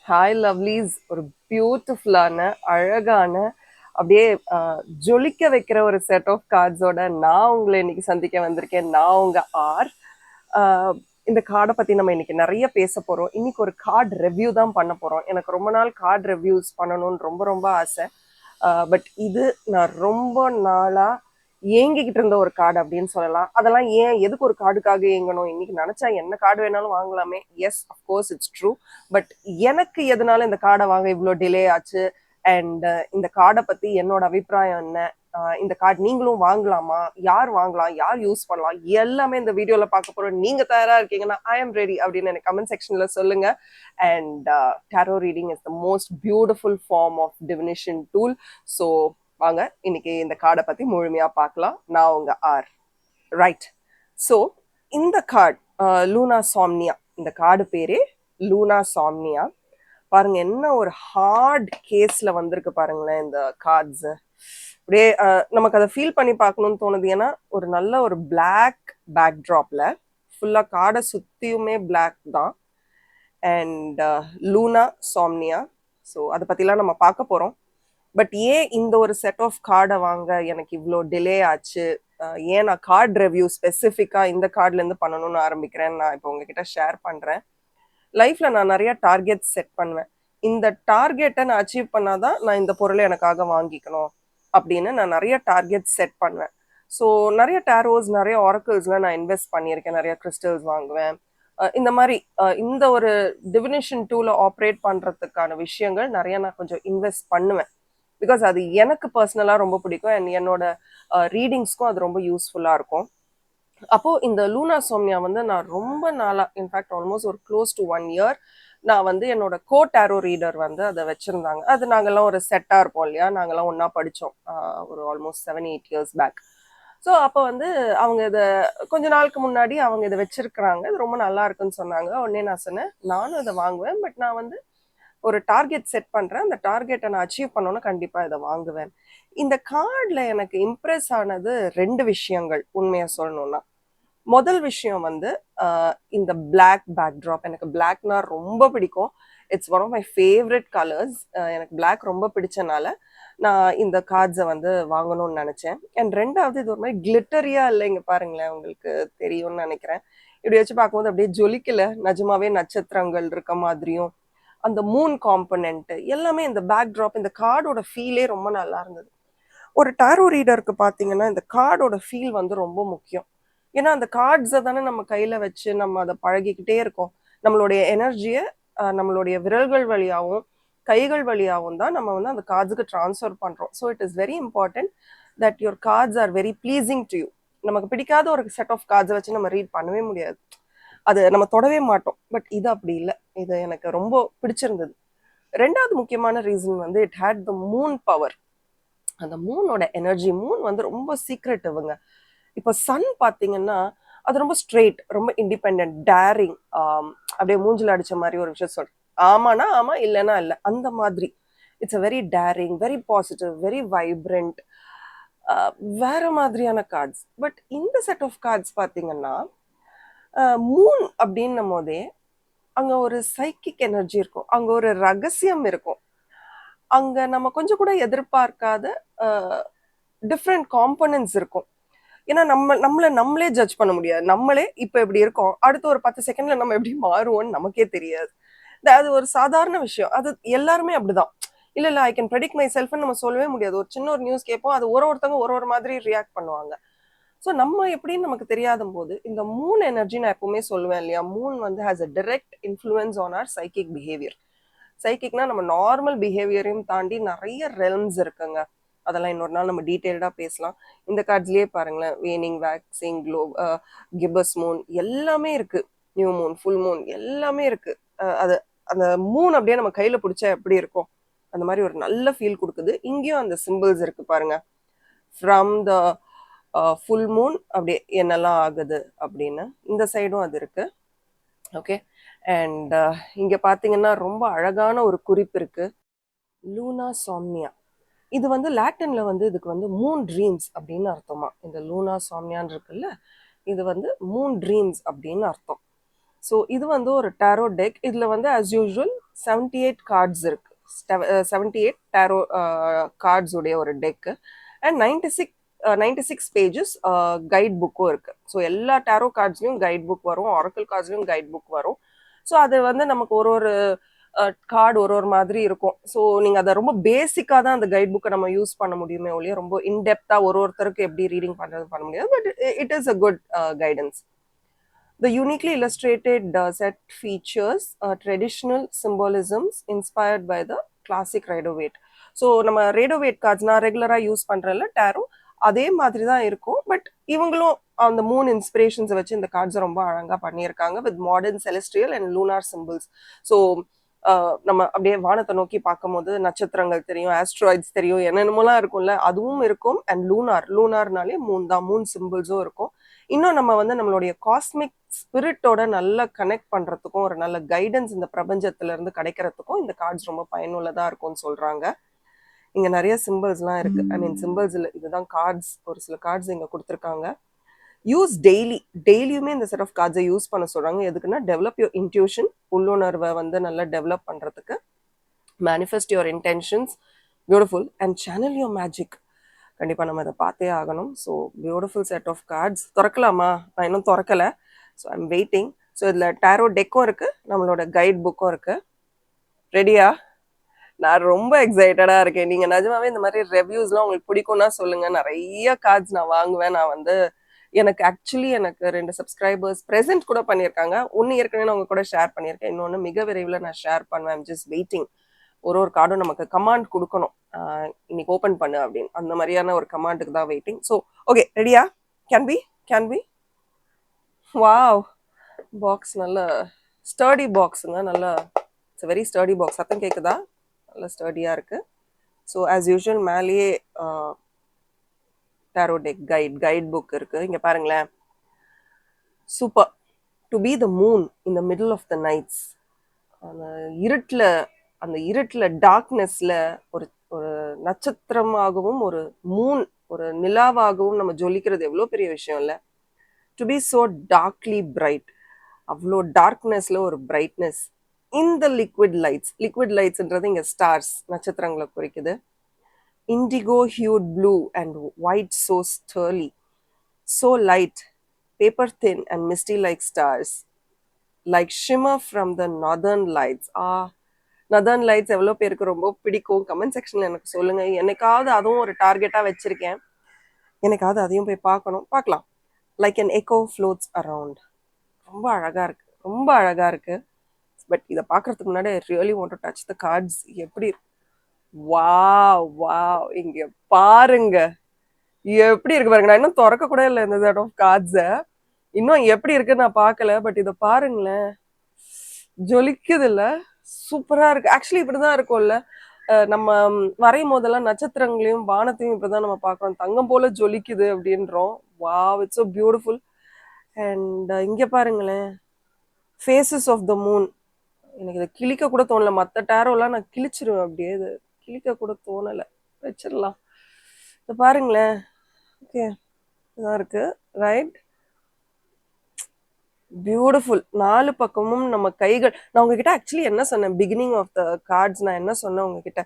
Hi lovelies. ஒரு பியூட்டிஃபுல்லான அழகான அப்படியே ஜொலிக்க வைக்கிற ஒரு செட் ஆஃப் கார்ட்ஸோட நான் உங்களை இன்னைக்கு சந்திக்க வந்திருக்கேன். நான் உங்க ஆர். இந்த கார்டை பற்றி நம்ம இன்னைக்கு நிறைய பேச போகிறோம். இன்னைக்கு ஒரு கார்டு ரிவ்யூ தான் பண்ண போகிறோம். எனக்கு ரொம்ப நாள் கார்டு ரிவ்யூஸ் பண்ணணும்னு ரொம்ப ரொம்ப ஆசை. பட் இது நான் ரொம்ப நாளாக ஏங்கிக்கிட்டு இருந்த ஒரு கார்டு அப்படின்னு சொல்லலாம். அதெல்லாம் ஏன் எதுக்கு ஒரு கார்டுக்காக ஏங்கணும்? இன்னைக்கு நினைச்சா என்ன கார்டு வேணாலும் வாங்கலாமே. Yes, of course it's true. But எனக்கு எதனால இந்த கார்டை வாங்க இவ்வளோ டிலே ஆச்சு, அண்ட் இந்த கார்டை பத்தி என்னோட அபிப்பிராயம் என்ன, இந்த கார்டு நீங்களும் வாங்கலாமா, யார் வாங்கலாம், யார் யூஸ் பண்ணலாம், எல்லாமே இந்த வீடியோல பார்க்க போறோம். நீங்க தயாரா இருக்கீங்கன்னா ஐ எம் ரெடி அப்படின்னு எனக்கு கமெண்ட் செக்ஷன்ல சொல்லுங்க. And tarot reading is the most beautiful form of divination tool. So வாங்க இன்னைக்கு இந்த கார்டை பத்தி முழுமையா பார்க்கலாம். நான் உங்க ஆர். ரைட். ஸோ இந்த கார்டு லூனா சாம்னியா. இந்த கார்டு பேரே லூனா சாம்னியா. பாருங்க என்ன ஒரு ஹார்ட் கேஸ்ல வந்திருக்கு பாருங்களேன் இந்த கார்ட்ஸ். அப்படியே நமக்கு அதை ஃபீல் பண்ணி பார்க்கணும்னு தோணுது. ஏன்னா ஒரு நல்ல ஒரு பிளாக் பேக்ட்ராப்ல ஃபுல்லா கார்டை சுத்தியுமே பிளாக் தான். அண்ட் லூனா சாம்னியா. ஸோ அதை பத்திலாம் நம்ம பார்க்க போறோம். பட் ஏன் இந்த ஒரு செட் ஆஃப் கார்டை வாங்க எனக்கு இவ்வளோ டிலே ஆச்சு, ஏன் நான் கார்டு ரிவ்யூ ஸ்பெசிஃபிக்காக இந்த கார்ட்லேருந்து பண்ணணும்னு ஆரம்பிக்கிறேன்னு நான் இப்போ உங்ககிட்ட ஷேர் பண்ணுறேன். லைஃப்பில் நான் நிறைய டார்கெட் செட் பண்ணுவேன். இந்த டார்கெட்டை நான் அச்சீவ் பண்ணாதான் நான் இந்த பொருளை எனக்காக வாங்கிக்கணும் அப்படின்னு நான் நிறைய டார்கெட் செட் பண்ணுவேன். ஸோ நிறைய டேரோஸ், நிறைய ஆரக்கிள்ஸில் நான் இன்வெஸ்ட் பண்ணியிருக்கேன். நிறைய கிறிஸ்டல்ஸ் வாங்குவேன். இந்த மாதிரி இந்த ஒரு டிவினேஷன் டூல ஆப்ரேட் பண்ணுறதுக்கான விஷயங்கள் நிறைய நான் கொஞ்சம் இன்வெஸ்ட் பண்ணுவேன். பிகாஸ் அது எனக்கு பர்சனலாக ரொம்ப பிடிக்கும். அண்ட் என்னோட ரீடிங்ஸ்க்கும் அது ரொம்ப யூஸ்ஃபுல்லாக இருக்கும். அப்போது இந்த லூனா சோம்னியா வந்து நான் ரொம்ப நாளாக, இன்ஃபேக்ட் ஆல்மோஸ்ட் ஒரு க்ளோஸ் டு 1 இயர் நான் வந்து என்னோட கோ டேரோ ரீடர் வந்து அதை வச்சுருந்தாங்க. அது நாங்கள்லாம் ஒரு செட்டாக இருப்போம் இல்லையா, நாங்கள்லாம் ஒன்றா படித்தோம் ஒரு ஆல்மோஸ்ட் 7-8 இயர்ஸ் பேக். ஸோ அப்போ வந்து அவங்க இதை கொஞ்ச நாளுக்கு முன்னாடி அவங்க இதை வச்சிருக்கிறாங்க, இது ரொம்ப நல்லா இருக்குன்னு சொன்னாங்க. உடனே நான் சொன்னேன் நானும் இதை வாங்குவேன், பட் நான் வந்து ஒரு டார்கெட் செட் பண்ணுறேன், அந்த டார்கெட்டை நான் அச்சீவ் பண்ணோன்னா கண்டிப்பாக இதை வாங்குவேன். இந்த கார்டில் எனக்கு இம்ப்ரெஸ் ஆனது 2 விஷயங்கள் உண்மையாக சொல்லணும்னா. முதல் விஷயம் வந்து இந்த பிளாக் பேக்ட்ராப். எனக்கு பிளாக்னா ரொம்ப பிடிக்கும். It's one of my favourite colours. எனக்கு பிளாக் ரொம்ப பிடிச்சனால நான் இந்த கார்ட்ஸை வந்து வாங்கணும்னு நினச்சேன். அண்ட் ரெண்டாவது இது ஒரு மாதிரி கிளிட்டரியா இல்லை, இங்கே பாருங்களேன், உங்களுக்கு தெரியும்னு நினைக்கிறேன். இப்படி வச்சு பார்க்கும்போது அப்படியே ஜொலிக்கல, நிஜமாவே நட்சத்திரங்கள் இருக்க மாதிரியும் அந்த மூன் காம்பனண்ட் எல்லாமே இந்த பேக்ட்ராப், இந்த கார்டோட ஃபீலே ரொம்ப நல்லா இருந்தது. ஒரு டாரோ ரீடருக்கு பார்த்தீங்கன்னா இந்த கார்டோட ஃபீல் வந்து ரொம்ப முக்கியம். ஏன்னா அந்த கார்ட்ஸை தானே நம்ம கையில் வச்சு நம்ம அதை பழகிக்கிட்டே இருக்கோம். நம்மளுடைய எனர்ஜியை நம்மளுடைய விரல்கள் வழியாகவும் கைகள் வழியாகவும் தான் நம்ம வந்து அந்த கார்ட்ஸுக்கு ட்ரான்ஸ்ஃபர் பண்ணுறோம். So it is very important that your cards are very pleasing to you. நமக்கு பிடிக்காத ஒரு செட் ஆஃப் கார்ட்ஸை வச்சு நம்ம ரீட் பண்ணவே முடியாது, அது நம்ம தொடவே மாட்டோம். பட் இது அப்படி இல்லை, இது எனக்கு ரொம்ப பிடிச்சிருந்தது. ரெண்டாவது முக்கியமான ரீசன் வந்து it had the moon power. அந்த மூனோட எனர்ஜி, மூன் வந்து ரொம்ப சீக்ரெட்டிவ்ங்க. இப்போ சன் பார்த்தீங்கன்னா அது ரொம்ப ஸ்ட்ரெயிட், ரொம்ப இண்டிபெண்ட், டேரிங், அப்படியே மூஞ்சில் அடிச்ச மாதிரி ஒரு விஷயம் சொல்றேன். ஆமானா ஆமா, இல்லைன்னா இல்லை, அந்த மாதிரி. It's a very daring, very positive, very vibrant, வேற மாதிரியான கார்ட்ஸ். பட் இந்த செட் ஆஃப் கார்ட்ஸ் பார்த்தீங்கன்னா மூன் அப்படின்னும் போதே அங்க ஒரு சைக்கிக் எனர்ஜி இருக்கும், அங்க ஒரு ரகசியம் இருக்கும், அங்க நம்ம கொஞ்சம் கூட எதிர்பார்க்காத டிஃப்ரெண்ட் காம்பனன்ட்ஸ் இருக்கும். ஏன்னா நம்மளே ஜட்ஜ் பண்ண முடியாது. நம்மளே இப்போ எப்படி இருக்கோம், அடுத்த ஒரு 10 செகண்ட்ல நம்ம எப்படி மாறுவோம்னு நமக்கே தெரியாது. அது ஒரு சாதாரண விஷயம். அது எல்லாருமே அப்படிதான். இல்ல ஐ கேன் ப்ரெடிக்ட் மை செல்ஃப்னு நம்ம சொல்லவே முடியாது. ஒரு சின்ன ஒரு நியூஸ் கேட்போம், அது ஒருத்தவங்க ஒரு மாதிரி ரியாக்ட் பண்ணுவாங்க. ஸோ நம்ம எப்படின்னு நமக்கு தெரியாத போது இந்த மூன் எனர்ஜி, நான் எப்பவுமே சொல்லுவேன் இல்லையா, மூன் வந்து has a direct influence on our psychic behaviour. சைக்கிக்னா நம்ம நார்மல் பிஹேவியரையும் தாண்டி நிறைய ரெல்ம்ஸ் இருக்குங்க. அதெல்லாம் இன்னொரு நாள் நம்ம டீட்டெயில்டாக பேசலாம். இந்த கார்ட்ஸ்லேயே பாருங்களேன், வேனிங், வேக்சிங், கிபஸ் மூன் எல்லாமே இருக்கு. நியூ மூன், ஃபுல் மூன் எல்லாமே இருக்கு. அது அந்த மூன் அப்படியே நம்ம கையில் பிடிச்சா எப்படி இருக்கும், அந்த மாதிரி ஒரு நல்ல ஃபீல் கொடுக்குது. இங்கேயும் அந்த சிம்பிள்ஸ் இருக்கு பாருங்க, ஃப்ரம் த ஃபுல் மூன் அப்படியே என்னெல்லாம் ஆகுது அப்படின்னு. இந்த சைடும் அது இருக்கு. ஓகே. அண்ட் இங்கே பார்த்தீங்கன்னா ரொம்ப அழகான ஒரு குறிப்பு இருக்கு, லூனா சாம்னியா. இது வந்து லாட்டின்ல வந்து இதுக்கு வந்து மூன் ட்ரீம்ஸ் அப்படின்னு அர்த்தமா. இந்த லூனா சாம்னியான் இருக்குல்ல, இது வந்து மூன் ட்ரீம்ஸ் அப்படின்னு அர்த்தம். ஸோ இது வந்து ஒரு டேரோ டெக். இதில் வந்து ஆஸ் யூஷுவல் 78 கார்ட்ஸ் இருக்கு. 78 டேரோ கார்ட்ஸ் உடைய ஒரு டெக்கு. அண்ட் 96 பேஜஸ் கைட் புக்கும் இருக்கு. ஸோ எல்லா டேரோ கார்ட்ஸ்லையும் கைட் புக் வரும், ஆரக்கிள் கார்ட்ஸ்லையும் கைட் புக் வரும். ஸோ அது வந்து நமக்கு ஒரு ஒரு கார்டு ஒரு ஒரு மாதிரி இருக்கும். ஸோ நீங்கள் அதை ரொம்ப பேசிக்காக தான் அந்த கைட் புக்கை நம்ம யூஸ் பண்ண முடியுமே ஒழிய ரொம்ப இன்டெப்த்தாக ஒரு ஒருத்தருக்கு எப்படி ரீடிங் பண்ணுறது பண்ண முடியாது. But it is a good guidance. The uniquely illustrated set features traditional symbolisms inspired by the classic Rider-Waite. So நம்ம Rider-Waite கார்ட்ஸ் நான் ரெகுலராக யூஸ் பண்ணுறதில்ல டேரோ, அதே மாதிரி தான் இருக்கும். பட் இவங்களும் அந்த மூணு இன்ஸ்பிரேஷன்ஸை வச்சு இந்த கார்ட்ஸை ரொம்ப அழகாக பண்ணியிருக்காங்க with modern celestial and lunar symbols. So நம்ம அப்படியே வானத்தை நோக்கி பார்க்கும்போது நட்சத்திரங்கள் தெரியும், ஆஸ்ட்ராய்ட்ஸ் தெரியும், என்னென்னமோலாம் இருக்கும்ல, அதுவும் இருக்கும். அண்ட் லூனார்னாலே மூணு சிம்பிள்ஸும் இருக்கும். இன்னும் நம்ம வந்து நம்மளுடைய காஸ்மிக் ஸ்பிரிட்டோட நல்லா கனெக்ட் பண்றதுக்கும் ஒரு நல்ல கைடன்ஸ் இந்த பிரபஞ்சத்துல இருந்து கிடைக்கிறதுக்கும் இந்த கார்ட்ஸ் ரொம்ப பயனுள்ளதா இருக்கும்னு சொல்றாங்க. இங்க நிறைய சிம்பிள்ஸ்லாம் இருக்கு. ஐ மீன் சிம்பிள்ஸ் இல்லை, இதுதான் கார்ட்ஸ். ஒரு சில கார்ட்ஸ் இங்க கொடுத்துருக்காங்க. யூஸ் டெய்லியுமே இந்த செட் ஆஃப் கார்ட்ஸை யூஸ் பண்ண சொல்றாங்க. எதுக்குன்னா டெவலப் யுவர் இன்ட்யூஷன், உள்ளுணர்வை வந்து நல்லா டெவலப் பண்றதுக்கு, manifest your intentions, beautiful, and channel your magic. கண்டிப்பாக நம்ம இதை பார்த்தே ஆகணும். So beautiful set of cards. திறக்கலாமா? நான் இன்னும் திறக்கலை. So I'm waiting. ஸோ இதில் டேரோ டெக்கும் இருக்குது, நம்மளோட கைட் புக்கும் இருக்குது. ரெடியா? நான் ரொம்ப எக்ஸைட்டடாக இருக்கேன். நீங்கள் நிஜமாவே இந்த மாதிரி ரெவ்யூஸ்லாம் உங்களுக்கு பிடிக்கும்னா சொல்லுங்கள். நிறைய கார்ட்ஸ் நான் வாங்குவேன். நான் வந்து எனக்கு 2 சப்ஸ்கிரைபர்ஸ் ப்ரெசென்ட் கூட பண்ணியிருக்காங்க. ஒன்று ஏற்கனவே நான் உங்க கூட ஷேர் பண்ணியிருக்கேன், இன்னொன்று மிக விரைவில் நான் ஷேர் பண்ணுவேன். I'm just waiting. ஒரு கார்டும் நமக்கு கமாண்ட் கொடுக்கணும், இன்னைக்கு ஓப்பன் பண்ணு அப்படின்னு. அந்த மாதிரியான ஒரு கமாண்டுக்கு தான் வெயிட்டிங். ஸோ ஓகே, ரெடியா? Can be. வாவ், பாக்ஸ் நல்ல ஸ்டர்டி பாக்ஸுங்க. நல்ல இட்ஸ் வெரி ஸ்டர்டி பாக்ஸ். சத்தம் கேட்குதா? நல்ல ஸ்டர்டியாக இருக்குது. ஸோ ஆஸ் யூஷுவல் மேலேயே டேரோ டெக் கைட் புக் இருக்குது. இங்கே பாருங்களேன், super. To be the moon in the middle of the nights. அந்த இருட்டில் டார்க்னஸில் ஒரு ஒரு நட்சத்திரமாகவும் ஒரு மூன், ஒரு நிலாவாகவும் நம்ம ஜொலிக்கிறது எவ்வளோ பெரிய விஷயம் இல்லை? To be so darkly bright, அவ்வளோ டார்க்னஸில் ஒரு பிரைட்னஸ். இந்த லிக்விட் லைட்ஸ்ன்றது இங்கே ஸ்டார்ஸ், நட்சத்திரங்களை குறிக்குது. Indigo hued blue and white, so starry, so light, paper thin and misty like stars, like shimmer from the northern lights. northern lights எவ்வளோ பேருக்கு ரொம்ப பிடிக்கும்? கமெண்ட் செக்ஷனில் எனக்கு சொல்லுங்கள். என்னைக்காவது அதுவும் ஒரு டார்கெட்டாக வச்சுருக்கேன், எனக்காவது அதையும் போய் பார்க்கலாம். Like an echo floats around. ரொம்ப அழகாக இருக்குது. பட் இதை பார்க்குறதுக்கு முன்னாடி I really want to touch the cards. எப்படி வாவ், இங்கே பாருங்க எப்படி இருக்கு பாருங்க. நான் இன்னும் திறக்க கூட இல்லை இந்த செட் ஆஃப் கார்ட்ஸை. இன்னும் எப்படி இருக்குன்னு நான் பார்க்கல. பட் இதை பாருங்களேன், ஜொலிக்குது இல்லை? சூப்பராக இருக்கு. ஆக்சுவலி இப்படிதான் இருக்கும்ல, நம்ம வரையும் போதெல்லாம் நட்சத்திரங்களையும் வானத்தையும் இப்படிதான் நம்ம பார்க்குறோம். தங்கம் போல ஜொலிக்குது அப்படின்றோம். Wow, it's so beautiful. And இங்கே பாருங்களேன், ஃபேஸஸ் ஆஃப் த மூன். எனக்கு இதை கிழிக்க கூட தோணலை. மற்ற டேரோலாம் நான் கிழிச்சிருவேன், அப்படியே இது கிழிக்க கூட தோணலை. வச்சிடலாம். இதை பாருங்களேன். ஓகே, இதான் இருக்கு, ரைட்? பியூட்டிஃபுல். 4 பக்கமும் நம்ம கைகள். நான் உங்ககிட்ட ஆக்சுவலி என்ன சொன்னேன் பிகினிங் ஆஃப் த கார்ட்ஸ்? நான் என்ன சொன்னேன் உங்ககிட்ட?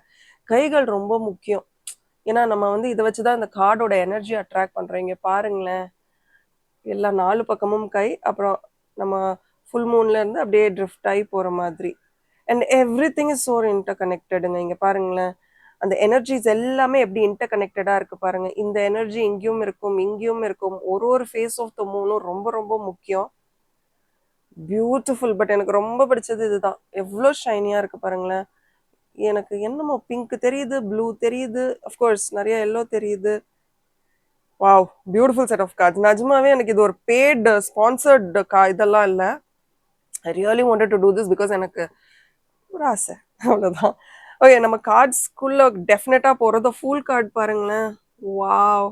கைகள் ரொம்ப முக்கியம். ஏன்னா நம்ம வந்து இதை வச்சுதான் இந்த கார்டோட எனர்ஜி அட்ராக்ட் பண்றோம். இங்க பாருங்களேன், எல்லா 4 பக்கமும் கை. அப்புறம் நம்ம ஃபுல் மூன்ல இருந்து அப்படியே ட்ரிஃப்ட் ஆகி போற மாதிரி. And everything is so இன்டர் கனெக்டடுங்க. இங்க பாருங்களேன், அந்த எனர்ஜிஸ் எல்லாமே எப்படி இன்டர் கனெக்டடா இருக்கு பாருங்க. இந்த எனர்ஜி இங்கேயும் இருக்கும். ஒரு ஃபேஸ் ஆஃப் த மூனும் ரொம்ப ரொம்ப முக்கியம். பியூட்டிஃபுல். பட் எனக்கு ரொம்ப பிடிச்சது இதுதான். எவ்வளோ ஷைனியா இருக்கு பாருங்களேன். எனக்கு என்னமோ பிங்க் தெரியுது, ப்ளூ தெரியுது, அஃப்கோர்ஸ் நிறைய எல்லோ தெரியுது. Wow, beautiful set of cards. நிஜமாவே எனக்கு இது ஒரு பெய்ட் ஸ்பான்சர்ட் இதெல்லாம் இல்லை. I really wanted to do this because எனக்கு ஒரு ஆசை, அவ்வளோதான். ஓகே, நம்ம கார்ட்ஸ்குள்ள டெஃபினட்டா போகிறது. ஃபுல் கார்டு பாருங்களேன். வாவ்,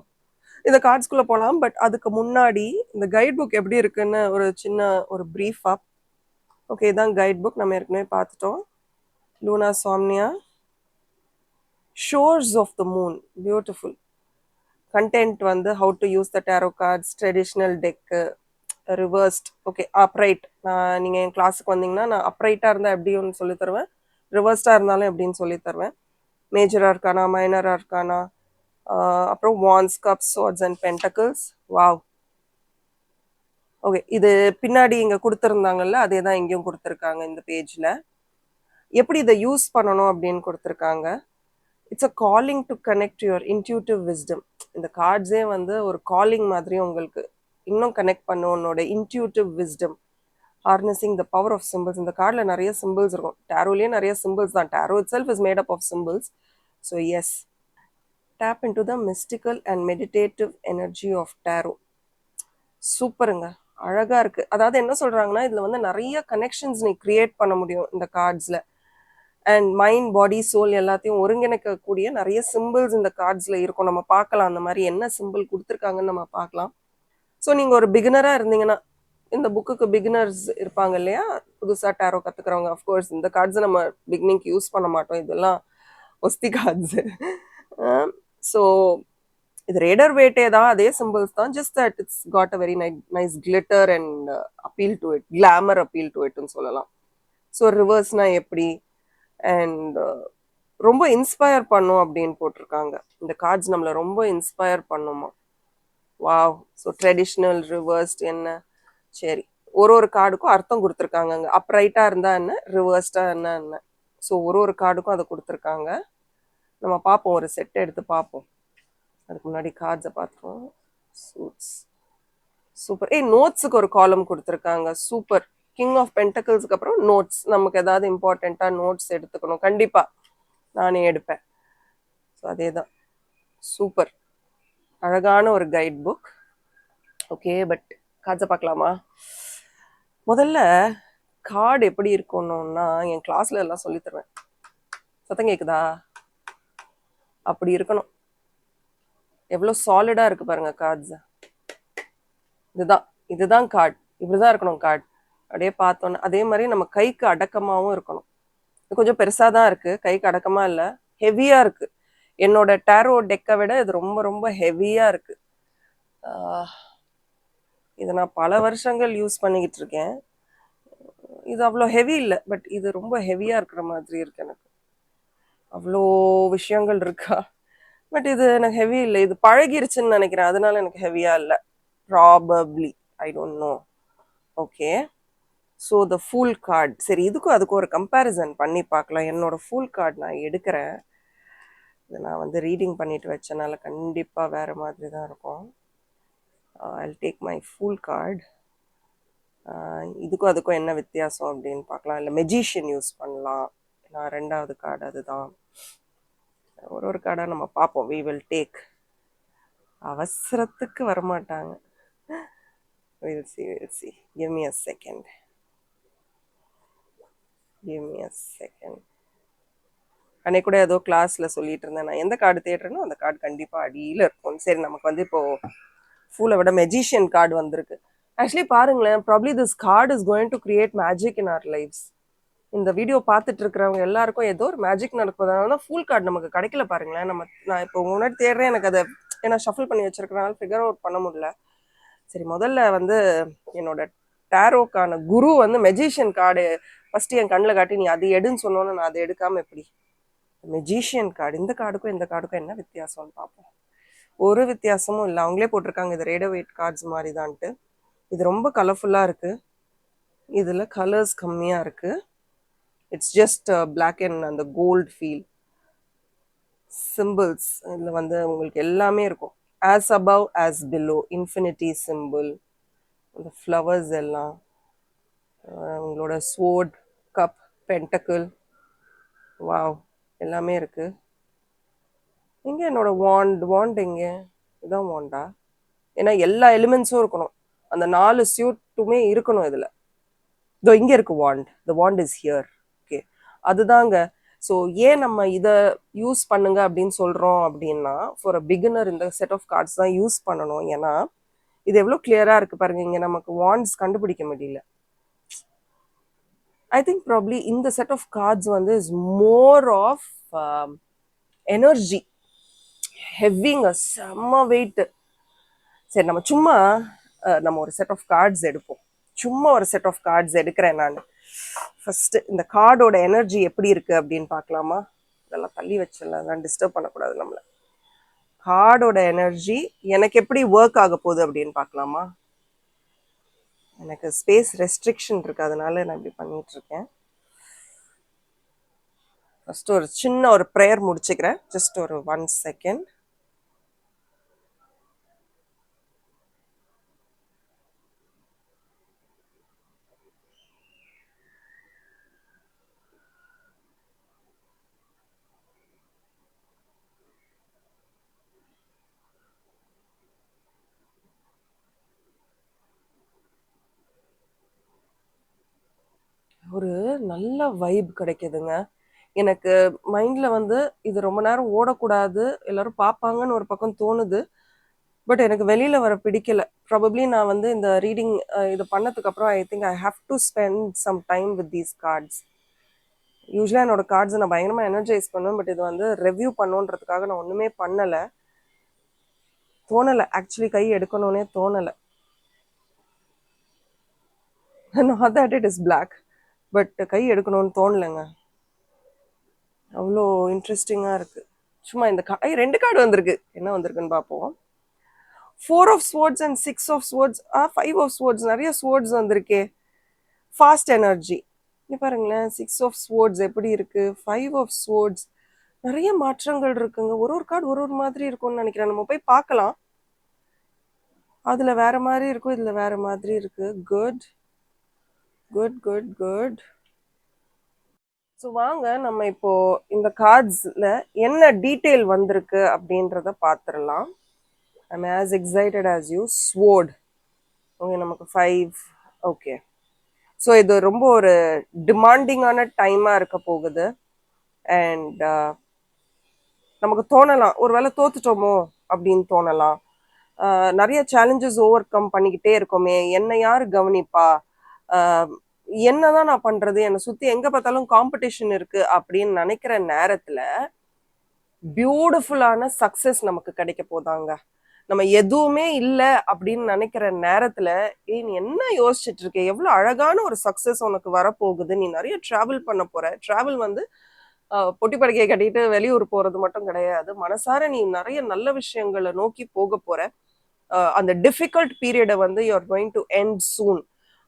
இந்த கார்ட்ஸ்குள்ள போகலாம். பட் அதுக்கு முன்னாடி இந்த கைட் புக் எப்படி இருக்குன்னு ஒரு சின்ன ஒரு ப்ரீஃப் அப். ஓகே, இதான் கைட் புக். நம்ம ஏற்கனவே பார்த்துட்டோம். Luna Somnia, shores of the moon, beautiful. Content வந்து how to use the tarot cards, traditional deck, reversed. Okay, upright. நீங்கள் என் கிளாஸுக்கு வந்தீங்கன்னா நான் அப்ரைட்டாக இருந்தால் எப்படின்னு சொல்லி தருவேன், ரிவர்ஸ்டாக இருந்தாலும் எப்படின்னு சொல்லி தருவேன். மேஜராக இருக்கானா, மைனராக இருக்கானா. அப்புறம் wands, cups, swords and pentacles. Wow. Okay, இது பின்னாடி இங்கே கொடுத்துருந்தாங்கல்ல, அதே தான் இங்கேயும் கொடுத்துருக்காங்க இந்த பேஜில். எப்படி இதை யூஸ் பண்ணணும் அப்படின்னு கொடுத்துருக்காங்க. It's a calling to connect your intuitive wisdom. இந்த கார்ட்ஸே வந்து ஒரு காலிங் மாதிரி உங்களுக்கு இன்னும் கனெக்ட் பண்ணும் உன்னோட intuitive wisdom. Harnessing the power of symbols. இந்த கார்டில் நிறைய சிம்பிள்ஸ் இருக்கும். டேரோலேயே நிறைய சிம்பிள்ஸ் தான். Tarot itself is made up of symbols. So yes, tap into the mystical and meditative energy of tarot. சூப்பருங்க, அழகாக இருக்குது. அதாவது என்ன சொல்கிறாங்கன்னா, இதில் வந்து நிறைய கனெக்ஷன்ஸ் நீ க்ரியேட் பண்ண முடியும் இந்த கார்ட்ஸில். அண்ட் மைண்ட், பாடி, சோல் எல்லாத்தையும் ஒருங்கிணைக்கக்கூடிய நிறைய சிம்பிள்ஸ் இந்த கார்ட்ஸில் இருக்கும். நம்ம பார்க்கலாம் அந்த மாதிரி என்ன சிம்பிள் கொடுத்துருக்காங்கன்னு நம்ம பார்க்கலாம். ஸோ நீங்கள் ஒரு பிகினராக இருந்தீங்கன்னா, இந்த புக்குக்கு பிகினர்ஸ் இருப்பாங்க இல்லையா, புதுசாக டேரோ கற்றுக்கிறவங்க. அஃப்கோர்ஸ் இந்த கார்ட்ஸை நம்ம பிகினிங்க்கு யூஸ் பண்ண மாட்டோம், இதெல்லாம் ஒஸ்தி கார்ட்ஸு. ஸோ இது ரேடர் வெயிட்டே தான், அதே சிம்பிள்ஸ் தான். Just that it's got a very nice glitter and appeal to it, glamour appeal to இட்னு சொல்லலாம். ஸோ ரிவர்ஸ்னால் எப்படி, அண்ட் ரொம்ப இன்ஸ்பயர் பண்ணும் அப்படின்னு போட்டிருக்காங்க. இந்த கார்ட்ஸ் நம்மளை ரொம்ப இன்ஸ்பயர் பண்ணுமா. வாவ். ஸோ ட்ரெடிஷ்னல், ரிவர்ஸ்ட் என்ன, சரி, ஒரு கார்டுக்கும் அர்த்தம் கொடுத்துருக்காங்க. அங்கே அப்ரைட்டாக இருந்தால் என்ன, ரிவர்ஸ்டாக என்ன. ஸோ ஒரு கார்டுக்கும் அதை கொடுத்துருக்காங்க. நம்ம பார்ப்போம், ஒரு செட்டை எடுத்து பார்ப்போம். அதுக்கு முன்னாடி கார்ட்ஸை பார்த்துருவோம். Shoots super. நோட்ஸுக்கு ஒரு காலம் கொடுத்துருக்காங்க. சூப்பர். கிங் ஆஃப் பென்டக்கிள்ஸ்க்கு அப்புறம் நோட்ஸ். நமக்கு ஏதாவது இம்பார்ட்டண்ட்டாக நோட்ஸ் எடுத்துக்கணும், கண்டிப்பாக நானே எடுப்பேன். ஸோ அதே தான். சூப்பர், அழகான ஒரு கைட் புக். ஓகே, பட் கார்ட்ஸை பார்க்கலாமா? முதல்ல கார்டு எப்படி இருக்கணும்னா, என் கிளாஸ்ல எல்லாம் சொல்லி தருவேன். சத்தம் கேட்குதா? அப்படி இருக்கணும். எவ்வளோ சாலிடாக இருக்குது பாருங்க கார்ட்ஸ். இதுதான் கார்டு. இப்படிதான் இருக்கணும் கார்டு. அப்படியே பார்த்தோன்னா அதே மாதிரி நம்ம கைக்கு அடக்கமாகவும் இருக்கணும். இது கொஞ்சம் பெருசாக தான் இருக்குது, கைக்கு அடக்கமாக இல்லை, ஹெவியாக இருக்குது. என்னோட டேரோ டெக்கை விட இது ரொம்ப ரொம்ப ஹெவியாக இருக்குது. இதை நான் பல வருஷங்கள் யூஸ் பண்ணிக்கிட்டு இருக்கேன். இது அவ்வளோ ஹெவி இல்லை, பட் இது ரொம்ப ஹெவியாக இருக்கிற மாதிரி இருக்கு எனக்கு. அவ்வளோ விஷயங்கள் இருக்கா, பட் இது எனக்கு ஹெவி இல்லை. இது பழகிருச்சுன்னு நினைக்கிறேன், அதனால எனக்கு ஹெவியாக இல்லை. Probably, I don't know. Okay, so the full card. சரி, அதுக்கும் ஒரு கம்பேரிசன் பண்ணி பார்க்கலாம். என்னோட ஃபுல் கார்டு நான் எடுக்கிறேன். இதை நான் வந்து ரீடிங் பண்ணிட்டு வச்சனால கண்டிப்பாக வேறு மாதிரி தான் இருக்கும். I'll take my full card. அதுக்கும் என்ன வித்தியாசம் அப்படின்னு பார்க்கலாம். இல்லை மெஜிஷியன் யூஸ் பண்ணலாம். நான் ரெண்டாவது கார்டு அதுதான். ஒரு கார்டாக நம்ம பார்ப்போம். we will take. அவசரத்துக்கு வரமாட்டாங்க. we'll see. give me a second. அன்னைக்கு கூட ஏதோ கிளாஸில் சொல்லிட்டு இருந்தேன், நான் எந்த கார்டு தேடுறேனோ அந்த கார்டு கண்டிப்பாக அடியில் இருக்கும். சரி, நமக்கு வந்து இப்போது ஃபுல்லை விட மெஜிஷியன் கார்டு வந்திருக்கு. ஆக்சுவலி பாருங்களேன், probably this card is going to create magic in our lives. இந்த வீடியோ பார்த்துட்டு இருக்கிறவங்க எல்லாருக்கும் ஏதோ ஒரு மேஜிக் நடப்பதனால தான் ஃபுல் கார்டு நமக்கு கிடைக்கல பாருங்களேன். நான் இப்போ முன்னாடி தேடுறேன், எனக்கு அதை ஏன்னா ஷஃபில் பண்ணி வச்சிருக்கிறனால ஃபிகர் அவுட் பண்ண முடியல. சரி, முதல்ல வந்து என்னோட டேரோக்கான குரு வந்து மெஜிஷியன் கார்டு ஃபஸ்ட்டு என் கண்ணில் காட்டி, நீ அது எடுன்னு சொன்னோன்னு நான் அதை எடுக்காமல் எப்படி. மெஜிஷியன் கார்டு, இந்த கார்டுக்கும் என்ன வித்தியாசம்னு பார்ப்போம். ஒரு வித்தியாசமும் இல்லை, அவங்களே போட்டிருக்காங்க இது ரேடர் வெயிட் கார்ட்ஸ் மாதிரி தான்ட்டு. இது ரொம்ப கலர்ஃபுல்லாக இருக்குது, இதில் கலர்ஸ் கம்மியாக இருக்குது. இட்ஸ் ஜஸ்ட் பிளாக் அண்ட் அந்த கோல்டு ஃபீல். சிம்பிள்ஸ் இதில் வந்து உங்களுக்கு எல்லாமே இருக்கும். As above as below, infinity simple, இந்த ஃப்ளவர்ஸ் எல்லாம், உங்களோட ஸ்வோர்ட், கப், பென்டக்கிள், வாவ், எல்லாமே இருக்குது. இங்கே என்னோட வாண்ட் எங்கே? இதான் வாண்டா? ஏன்னா எல்லா எலிமெண்ட்ஸும் இருக்கணும், அந்த 4 சியூட்டுமே இருக்கணும் இதில். இதோ இங்கே இருக்கு want. The want is here. Okay, அதுதாங்க. ஸோ ஏன் நம்ம இதை யூஸ் பண்ணுங்க அப்படின்னு சொல்கிறோம் அப்படின்னா, ஃபார் அ பிகினர் இந்த செட் ஆஃப் கார்ட்ஸ் தான் யூஸ் பண்ணணும். ஏன்னா இது எவ்வளோ கிளியராக இருக்குது பாருங்க. இங்கே நமக்கு வாண்ட்ஸ் கண்டுபிடிக்க முடியல. ஐ திங்க் ப்ராப்ளி இந்த செட் ஆஃப் கார்ட்ஸ் வந்து இஸ் மோர் ஆஃப் எனர்ஜி, ஹெவிங்க, செம்ம வெயிட்டு. சரி, நம்ம சும்மா நம்ம ஒரு செட் ஆஃப் கார்ட்ஸ் எடுப்போம். சும்மா ஒரு செட் ஆஃப் கார்ட்ஸ் எடுக்கிறேன் நான். ஃபர்ஸ்ட் இந்த கார்டோட எனர்ஜி எப்படி இருக்கு அப்படின்னு பார்க்கலாமா? இதெல்லாம் தள்ளி வச்சிடலாம், டிஸ்டர்ப் பண்ணக்கூடாது நம்மள. கார்டோட எனர்ஜி எனக்கு எப்படி ஒர்க் ஆக போகுது அப்படின்னு பார்க்கலாமா? எனக்கு ஸ்பேஸ் ரெஸ்ட்ரிக்ஷன் இருக்கு, அதனால நான் இப்படி பண்ணிட்டு இருக்கேன். ஃபர்ஸ்ட் ஒரு சின்ன ஒரு ப்ரேயர் முடிச்சுக்கிறேன். ஜஸ்ட் ஒரு 1 செகண்ட். ஒரு நல்ல வைப் கிடைக்குதுங்க எனக்கு. மைண்ட்ல வந்து இது ரொம்ப நேரம் ஓடக்கூடாது, எல்லாரும் பார்ப்பாங்கன்னு ஒரு பக்கம் தோணுது. பட் எனக்கு வெளியில வர பிடிக்கல. ப்ராபப்ளி நான் வந்து இந்த ரீடிங் இது பண்ணதுக்கு அப்புறம் I think I have to spend some time with these cards. யூஸ்வலாக என்னோட கார்ட்ஸை நான் பயங்கரமாக எனர்ஜைஸ் பண்ணுவேன். பட் இது வந்து ரிவ்யூ பண்ணுன்றதுக்காக நான் ஒன்றுமே பண்ணலை. தோணலை, ஆக்சுவலி கை எடுக்கணும்னே தோணலை. Not that it is black, but கை எடுக்கணும்னு தோணலைங்க. அவ்வளோ இன்ட்ரெஸ்டிங்காக இருக்குது. சும்மா இந்த 2 கார்டு வந்திருக்கு. என்ன வந்திருக்குன்னு பார்ப்போம். 4 of swords and 6 of swords, 5 of swords. நிறைய ஸ்வோர்ட்ஸ் வந்திருக்கே. ஃபாஸ்ட் எனர்ஜி இங்கே பாருங்களேன். 6 ஆஃப் ஸ்வோர்ட்ஸ் எப்படி இருக்கு, 5 ஆஃப் ஸ்வோர்ட்ஸ். நிறைய மாற்றங்கள் இருக்குங்க. ஒரு கார்டு ஒரு மாதிரி இருக்கும்னு நினைக்கிறேன். நம்ம போய் பார்க்கலாம். அதுல வேற மாதிரி இருக்கும், இதுல வேற மாதிரி இருக்கு. Good good good good. So வாங்க நம்ம இப்போ இந்த கார்ட்ஸ்ல என்ன டீட்டெயில் வந்திருக்கு அப்படின்றத பார்த்துடலாம். I'm as excited as you. Sword okay, நமக்கு 5. ஓகே, ஸோ இது ரொம்ப ஒரு டிமாண்டிங்கான டைமாக இருக்க போகுது. அண்ட் நமக்கு தோணலாம் ஒருவேளை தோத்துட்டோமோ அப்படின்னு தோணலாம். நிறைய சேலஞ்சஸ் ஓவர் கம் பண்ணிக்கிட்டே இருக்கோமே, என்னை யார் கவனிப்பா, என்னதான் நான் பண்றது, என்னை சுற்றி எங்கே பார்த்தாலும் காம்படிஷன் இருக்கு அப்படின்னு நினைக்கிற நேரத்தில் பியூட்டிஃபுல்லான சக்ஸஸ் நமக்கு கிடைக்க போதாங்க. நம்ம எதுவுமே இல்லை அப்படின்னு நினைக்கிற நேரத்துல நீ என்ன யோசிச்சுட்டு இருக்க, எவ்வளவு அழகான ஒரு சக்சஸ் உனக்கு வரப்போகுது. நீ நிறைய டிராவல் பண்ண போற. டிராவல் வந்து பொட்டி படுக்கையை கட்டிட்டு வெளியூர் போறது மட்டும் கிடையாது. மனசார நீ நிறைய நல்ல விஷயங்களை நோக்கி போக போற. அந்த டிஃபிகல்ட் பீரியடை வந்து you are going to end soon.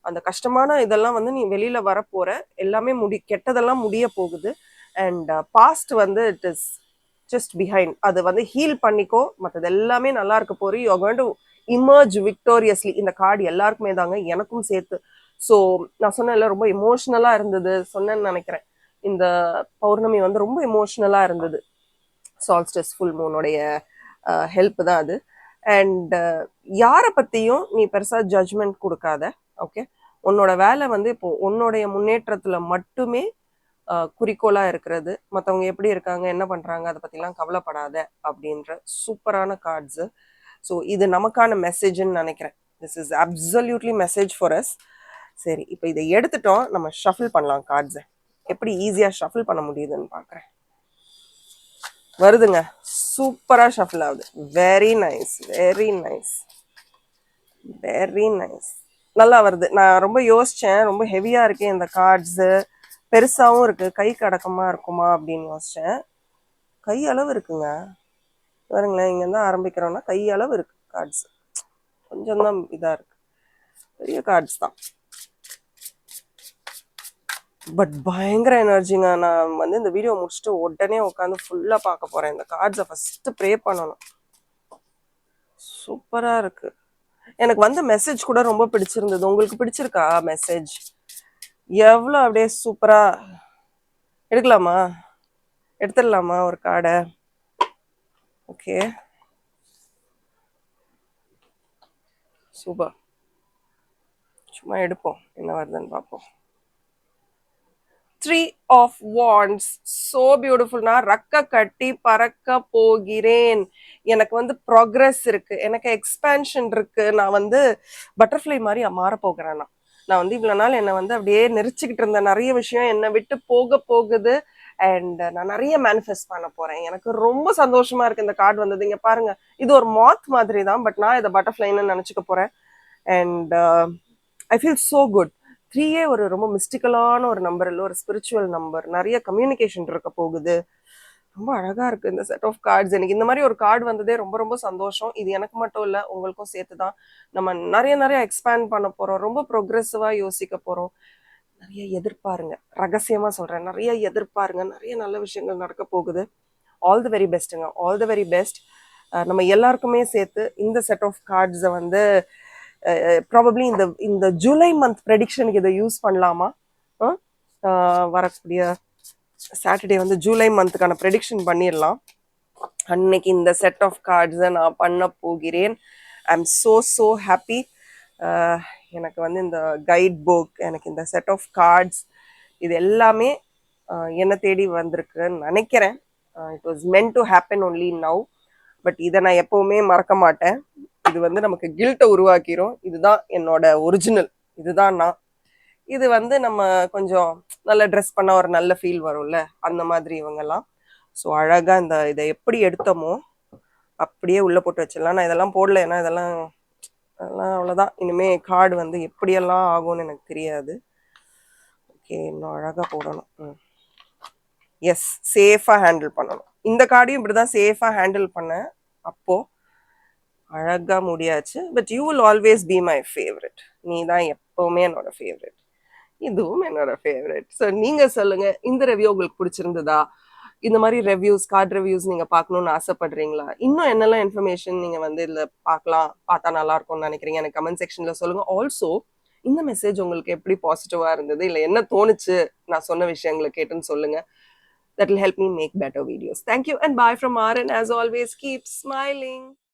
அந்த கஷ்டமான இதெல்லாம் வந்து நீ வெளியில வரப்போற. எல்லாமே கெட்டதெல்லாம் முடிய போகுது. அண்ட் பாஸ்ட் வந்து இட் இஸ் ஜஸ்ட் பிஹைண்ட். அது வந்து ஹீல் பண்ணிக்கோ, மற்றது எல்லாமே நல்லா இருக்க போறீ. You are going to emerge victoriously. இந்த கார்டு எல்லாருக்குமே தாங்க, எனக்கும் சேர்த்து. ஸோ நான் சொன்னேன்ல, ரொம்ப எமோஷ்னலா இருந்தது சொன்னேன்னு நினைக்கிறேன். இந்த பௌர்ணமி வந்து ரொம்ப எமோஷ்னலா இருந்தது. சால்ஸ்டிஸ் ஃபுல் மூனுடைய ஹெல்ப் தான் அது. அண்ட் யாரை பத்தியும் நீ பெருசா ஜட்ஜ்மெண்ட் கொடுக்காத. ஓகே, உன்னோட வேலை வந்து இப்போ உன்னுடைய முன்னேற்றத்துல மட்டுமே குறிக்கோளா இருக்கிறது. மற்றவங்க எப்படி இருக்காங்க, என்ன பண்றாங்க, அதை பத்திலாம் கவலைப்படாத அப்படின்ற சூப்பரான கார்ட்ஸ். ஸோ இது நமக்கான மெசேஜ்ன்னு நினைக்கிறேன். This is absolutely message for us. சரி, இப்போ இதை எடுத்துட்டோம், நம்ம ஷஃபில் பண்ணலாம் கார்ட்ஸை. எப்படி ஈஸியாக ஷஃபில் பண்ண முடியுதுன்னு பார்க்குறேன். வருதுங்க, சூப்பராக ஷஃபில் ஆகுது. Very nice, very nice, very nice. நல்லா வருது. நான் ரொம்ப யோசித்தேன், ரொம்ப ஹெவியாக இருக்கேன் இந்த கார்ட்ஸு, பெருசாகவும் இருக்குது, கைக்கு அடக்கமாக இருக்குமா அப்படின்னு யோசித்தேன். கை அளவு இருக்குங்க. பாருங்களேன், இங்கேருந்து ஆரம்பிக்கிறோன்னா கை அளவு இருக்கு கார்ட்ஸ். கொஞ்சம் தான் இதாக இருக்கு, பெரிய கார்ட்ஸ் தான். பட் பயங்கர எனர்ஜிங்க. நான் வந்து இந்த வீடியோ முடிச்சுட்டு உடனே உட்காந்து ஃபுல்லாக பார்க்க போகிறேன். இந்த கார்ட்ஸை ஃபஸ்ட்டு ப்ரே பண்ணணும். சூப்பராக இருக்கு. எனக்கு வந்து மெசேஜ் கூட ரொம்ப பிடிச்சிருந்தது. உங்களுக்கு பிடிச்சிருக்கா மெசேஜ்? எவ்வளோ அப்படியே சூப்பராக. எடுக்கலாமா, எடுத்துடலாமா ஒரு கார்டை? Okay, super. சும்மா எடுப்போம், என்ன வருதுன்னு பார்ப்போம். 3 of Wands, so beautiful. நான் ரக்க கட்டி பறக்க போகிறேன். எனக்கு வந்து ப்ராக்ரஸ் இருக்கு, எனக்கு எக்ஸ்பேன்ஷன் இருக்கு. நான் வந்து பட்டர்ஃப்ளை மாதிரி மாற போகிறேன். நான் வந்து இவ்வளோ நாள் என்னை வந்து அப்படியே நெரிச்சுக்கிட்டு இருந்த நிறைய விஷயம் என்னை விட்டு போக போகுது. அண்ட் நான் நிறைய மேனிஃபெஸ்ட் பண்ண போறேன். எனக்கு ரொம்ப சந்தோஷமா இருக்கு இந்த கார்டு வந்தது. இங்க பாருங்க, இது ஒரு மாத் மாதிரி தான், பட் நான் இதை பட்டர்ஃப்ளைன்னு நினைச்சுக்க போறேன். And I feel so good. 3A ஒரு ரொம்ப மிஸ்டிக்கலான ஒரு நம்பர் இல்லை, ஒரு ஸ்பிரிச்சுவல் நம்பர், நிறைய கம்யூனிகேஷன் இருக்க போகுது. ரொம்ப அழகா இருக்கு இந்த செட் ஆஃப் கார்ட்ஸ். எனக்கு இந்த மாதிரி ஒரு கார்டு வந்ததே ரொம்ப ரொம்ப சந்தோஷம். இது எனக்கு மட்டும் இல்லை, உங்களுக்கும் சேர்த்து தான். நம்ம நிறைய நிறைய எக்ஸ்பேண்ட் பண்ண போறோம், ரொம்ப ப்ரோக்ரெசிவா யோசிக்க போறோம். நிறைய எதிர்பாருங்க, ரகசியமா சொல்றேன், நிறைய எதிர்பாருங்க, நிறைய நல்ல விஷயங்கள் நடக்க போகுது. ஆல் தி வெரி பெஸ்ட்டுங்க, ஆல் தி வெரி பெஸ்ட். நம்ம எல்லாருக்குமே சேர்த்து இந்த செட் ஆஃப் கார்ட்ஸை வந்து ப்ராபப்ளி இந்த ஜூலை மந்த் ப்ரெடிக்ஷனுக்கு இதை யூஸ் பண்ணலாமா? வரக்கூடிய சாட்டர்டே வந்து ஜூலை மந்த்துக்கான ப்ரெடிக்ஷன் பண்ணிடலாம். அன்னைக்கு இந்த செட் ஆஃப் கார்ட்ஸை நான் பண்ண போகிறேன். I am so happy. எனக்கு வந்து இந்த கைட் புக், எனக்கு இந்த செட் ஆஃப் கார்ட்ஸ், இது எல்லாமே என்னை தேடி வந்திருக்குன்னு நினைக்கிறேன். It was meant to happen only now. But இதை நான் எப்பவுமே மறக்க மாட்டேன். இது வந்து நமக்கு கில்ட்டை உருவாக்கிரும். இதுதான் என்னோட ஒரிஜினல், இதுதான் நான். இது வந்து நம்ம கொஞ்சம் நல்லா ட்ரெஸ் பண்ண ஒரு நல்ல ஃபீல் வரும்ல, அந்த மாதிரி இவங்கெல்லாம். ஸோ அழகாக இதை எப்படி எடுத்தோமோ அப்படியே உள்ளே போட்டு வச்சிடலாம். நான் இதெல்லாம் போடல, ஏன்னா இதெல்லாம் அவ்வளோதான். இனிமேல் கார்டு வந்து எப்படியெல்லாம் ஆகும்னு எனக்கு தெரியாது. ஓகே, இன்னும் அழகாக போடணும். எஸ், சேஃபாக ஹேண்டில் பண்ணணும். இந்த கார்டையும் இப்படி தான் சேஃபாக ஹேண்டில் பண்ணேன். அப்போது அழகாக முடியாச்சு. But you will always be my favourite. நீ தான் எப்போவுமே என்னோட ஃபேவரட், இதுவும் என்னோட ஃபேவரட். ஸோ நீங்கள் சொல்லுங்கள், இந்த ரிவ்யூ உங்களுக்கு பிடிச்சிருந்ததா? இந்த மாதிரி ரிவ்யூஸ், கார்டு ரிவ்யூஸ் நீங்கள் பார்க்கணுன்னு ஆசைப்படுறீங்களா? இன்னும் என்னெல்லாம் இன்ஃபர்மேஷன் நீங்கள் வந்து இதில் பார்த்தா நல்லா இருக்கும்னு நினைக்கிறீங்க? எனக்கு கமெண்ட் செக்ஷனில் சொல்லுங்கள். ஆல்சோ இந்த மெசேஜ் உங்களுக்கு எப்படி பாசிட்டிவாக இருந்தது, இல்லை என்ன தோணுச்சு நான் சொன்ன விஷயங்களை கேட்டுன்னு சொல்லுங்கள். That will help me make better videos. Thank you and bye from Aaron. As always, keep smiling.